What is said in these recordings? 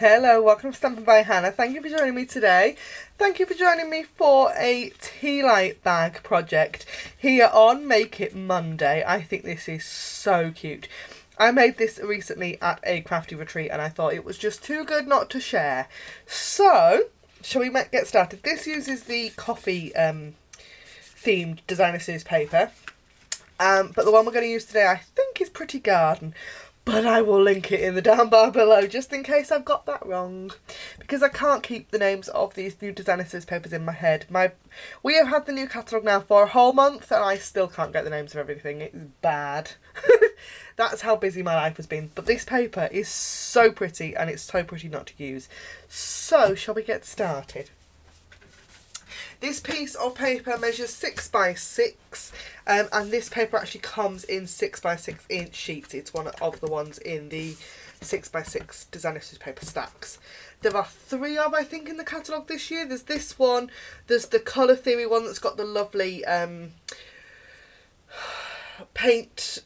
Hello, welcome to Stampin' by Hannah. Thank you for joining me today. Thank you for joining me for a tea light bag project here on Make It Monday. I think this is so cute. I made this recently at a crafty retreat and I thought it was just too good not to share. So, shall we get started? This uses the coffee themed designer series paper. But the one we're going to use today I think is Pretty Garden. But I will link it in the down bar below just in case I've got that wrong. Because I can't keep the names of these new designer series papers in my head. We have had the new catalogue now for a whole month and I still can't get the names of everything. It's bad. That's how busy my life has been. But this paper is so pretty and it's so pretty not to use. So, shall we get started? This piece of paper measures 6 by 6 and this paper actually comes in 6 by 6 inch sheets. It's one of the ones in the 6 by 6 designer series paper stacks. There are 3 of, I think, in the catalogue this year. There's this one, there's the Colour Theory one that's got the lovely paint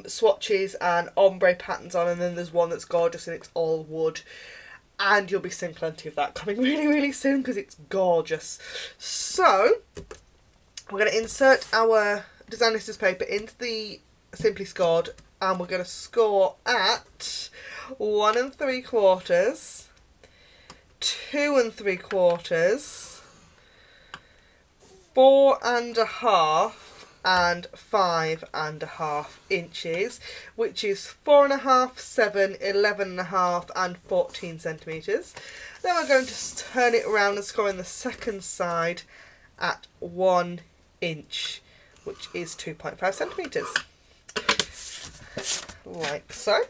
swatches and ombre patterns on, and then there's one that's gorgeous and it's all wood. And you'll be seeing plenty of that coming really soon because it's gorgeous. So, we're going to insert our designer series paper into the Simply Scored and we're going to score at 1 3/4, 2 3/4, 4 1/2 and 5 1/2 inches, which is 4 1/2, 7, 11 1/2 and 14 centimetres. Then we're going to turn it around and score in the second side at 1 inch, which is 2.5 centimetres. Like so.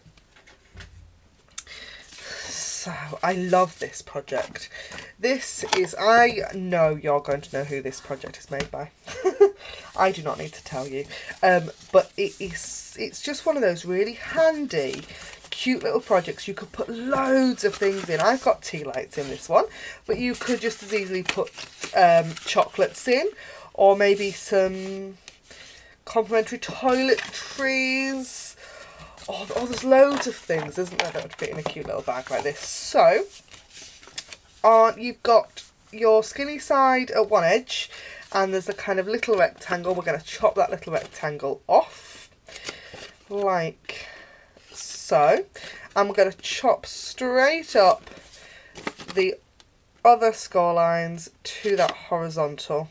So, I love this project. This is, I know you're going to know who this project is made by. I do not need to tell you. But it's just one of those really handy, cute little projects. You could put loads of things in. I've got tea lights in this one, but you could just as easily put chocolates in, or maybe some complimentary toiletries. Oh, there's loads of things, isn't there, that would fit in a cute little bag like this. So, you've got your skinny side at one edge, and there's a kind of little rectangle. We're going to chop that little rectangle off, like so. And we're going to chop straight up the other score lines to that horizontal,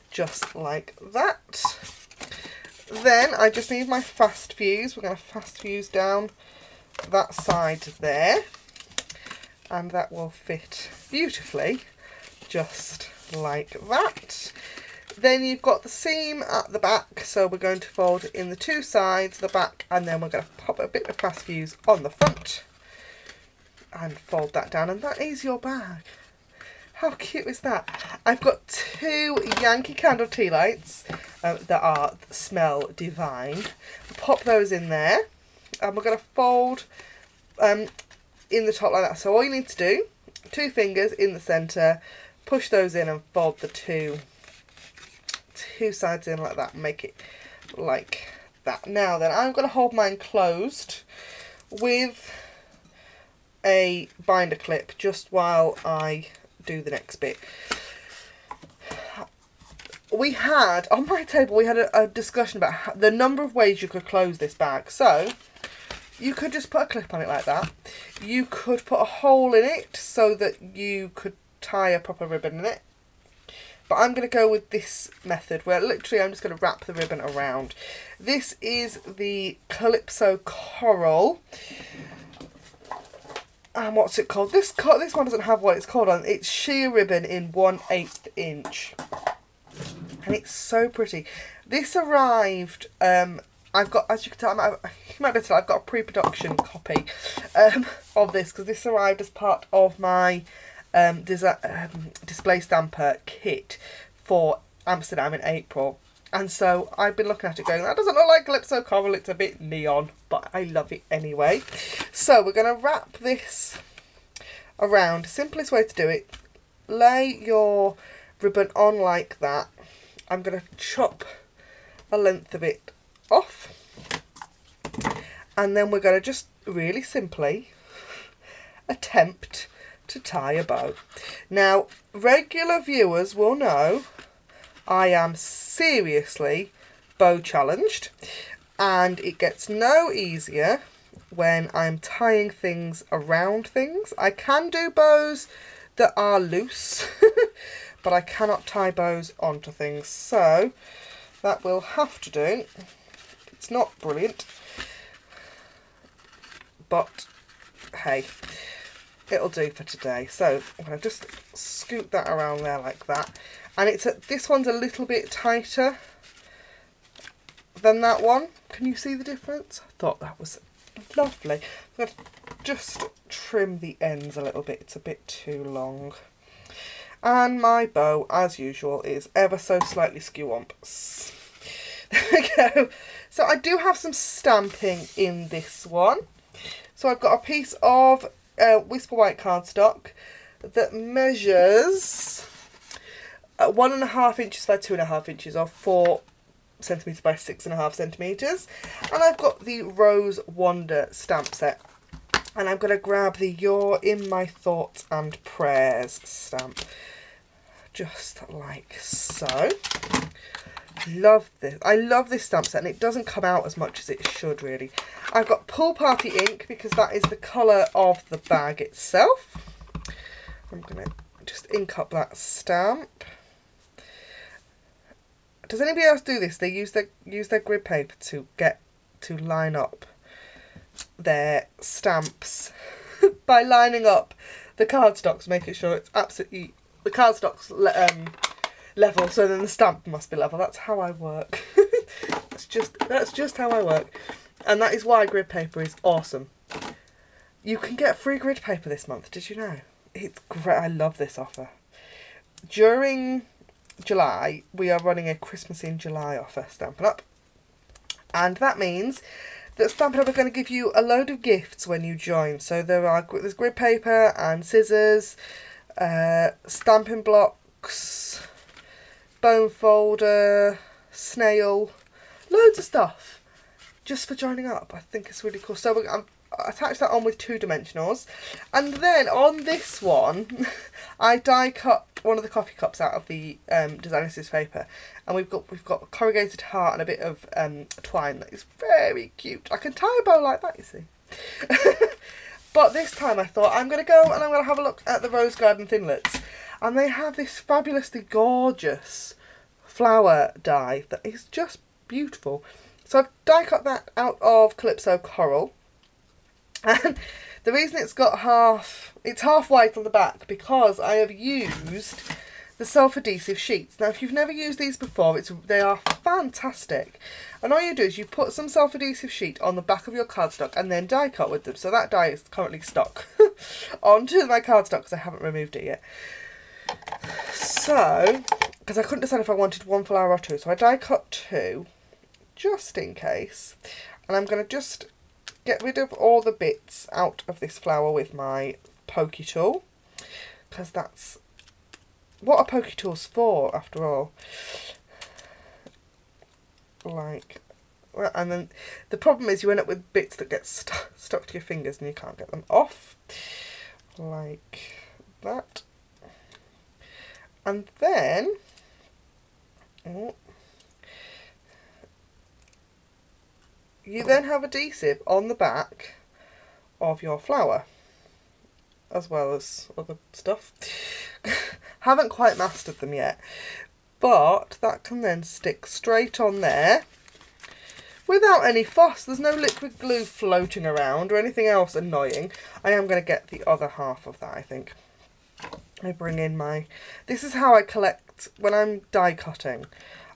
just like that. Then I just need my fast fuse. We're going to fast fuse down that side there, and that will fit beautifully, just like that. Then you've got the seam at the back, so we're going to fold in the 2 sides, the back, and then we're going to pop a bit of fast fuse on the front and fold that down, and that is your bag. How cute is that? I've got 2 Yankee candle tea lights that smell divine. Pop those in there, and we're going to fold in the top like that. So all you need to do, 2 fingers in the centre, push those in and fold the two sides in like that and make it like that. Now then, I'm going to hold mine closed with a binder clip just while I do the next bit. On my table we had a discussion about the number of ways you could close this bag. So you could just put a clip on it like that. You could put a hole in it so that you could tie a proper ribbon in it. But I'm going to go with this method where literally I'm just going to wrap the ribbon around. This is the Calypso Coral. And what's it called? This one doesn't have what it's called on. It's sheer ribbon in 1/8 inch. And it's so pretty. This arrived, I've got, as you can tell, you might be able to tell, I've got a pre-production copy of this, because this arrived as part of my display stamper kit for Amsterdam in April. And so I've been looking at it going, that doesn't look like Calypso Coral, it's a bit neon, but I love it anyway. So we're going to wrap this around. Simplest way to do it, lay your ribbon on like that. I'm going to chop a length of it off, and then we're going to just really simply attempt to tie a bow. Now, regular viewers will know I am seriously bow challenged, and it gets no easier when I'm tying things around things. I can do bows that are loose, but I cannot tie bows onto things, so that will have to do. It's not brilliant, but hey, it'll do for today. So I'm going to just scoot that around there like that, and this one's a little bit tighter than that one. Can you see the difference? I thought that was lovely. I'm going to just trim the ends a little bit, it's a bit too long. And my bow, as usual, is ever so slightly skew-wumps. There we go. So I do have some stamping in this one. So I've got a piece of Whisper White cardstock that measures 1.5 inches by 2.5 inches, or 4 centimetres by 6.5 centimetres. And I've got the Rose Wonder stamp set. And I'm going to grab the You're in My Thoughts and Prayers stamp. Just like so. Love this. I love this stamp set, and it doesn't come out as much as it should really. I've got Pool Party ink because that is the colour of the bag itself. I'm going to just ink up that stamp. Does anybody else do this? They use their grid paper to line up their stamps by lining up the cardstocks, making sure it's absolutely the cardstocks level, so then the stamp must be level. That's how I work. that's just how I work, and that is why grid paper is awesome. You can get free grid paper this month. Did you know? It's great. I love this offer. During July, we are running a Christmas in July offer, Stampin' Up, and that means that Stampin' Up are going to give you a load of gifts when you join. So there's grid paper and scissors, stamping blocks, bone folder, snail, loads of stuff just for joining up. I think it's really cool. So I attached that on with 2-dimensionals, and then on this one I die cut one of the coffee cups out of the designer scissors paper, and we've got corrugated heart and a bit of twine that is very cute. I can tie a bow like that, you see. But this time I thought I'm going to go and I'm going to have a look at the Rose Garden Thinlits, and they have this fabulously gorgeous flower die that is just beautiful. So I've die cut that out of Calypso Coral, and the reason it's half white on the back because I have used the self-adhesive sheets. Now if you've never used these before, they are fantastic, and all you do is you put some self-adhesive sheet on the back of your cardstock and then die cut with them. So that die is currently stuck onto my cardstock because I haven't removed it yet. So, because I couldn't decide if I wanted one flower or two, so I die cut 2 just in case, and I'm going to just get rid of all the bits out of this flower with my pokey tool, because that's what a pokey tool's for after all. Like, well, and then the problem is you end up with bits that get stuck to your fingers and you can't get them off, like that. And then you then have adhesive on the back of your flower, as well as other stuff. Haven't quite mastered them yet, but that can then stick straight on there without any fuss. There's no liquid glue floating around or anything else annoying. I am going to get the other half of that, I think. I bring in this is how I collect, when I'm die cutting,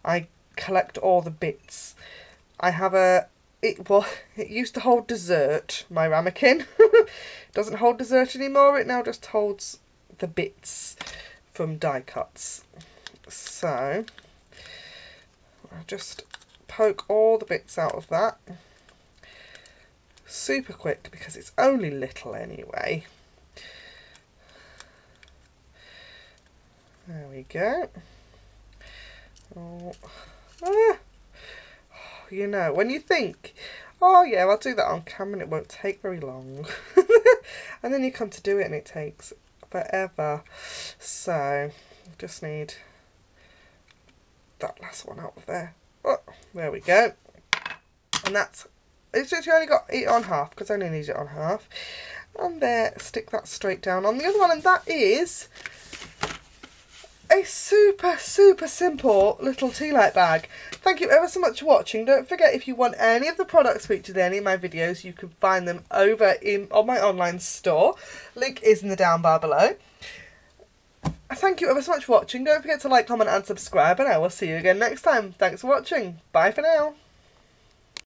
I collect all the bits. I have it used to hold dessert, my ramekin. Doesn't hold dessert anymore, it now just holds the bits from die cuts. So I'll just poke all the bits out of that. Super quick because it's only little anyway. There we go. You know, when you think, oh yeah, I'll do that on camera and it won't take very long. and then you come to do it and it takes forever. So just need that last one out of there. Oh, there we go. And that's, it's literally only got it on half because I only need it on half. And there, stick that straight down on the other one, and that is a super simple little tea light bag. Thank you ever so much for watching. Don't forget, if you want any of the products featured in any of my videos, you can find them over on my online store. Link is in the down bar below. Thank you ever so much for watching. Don't forget to like, comment and subscribe, and I will see you again next time. Thanks for watching. Bye for now.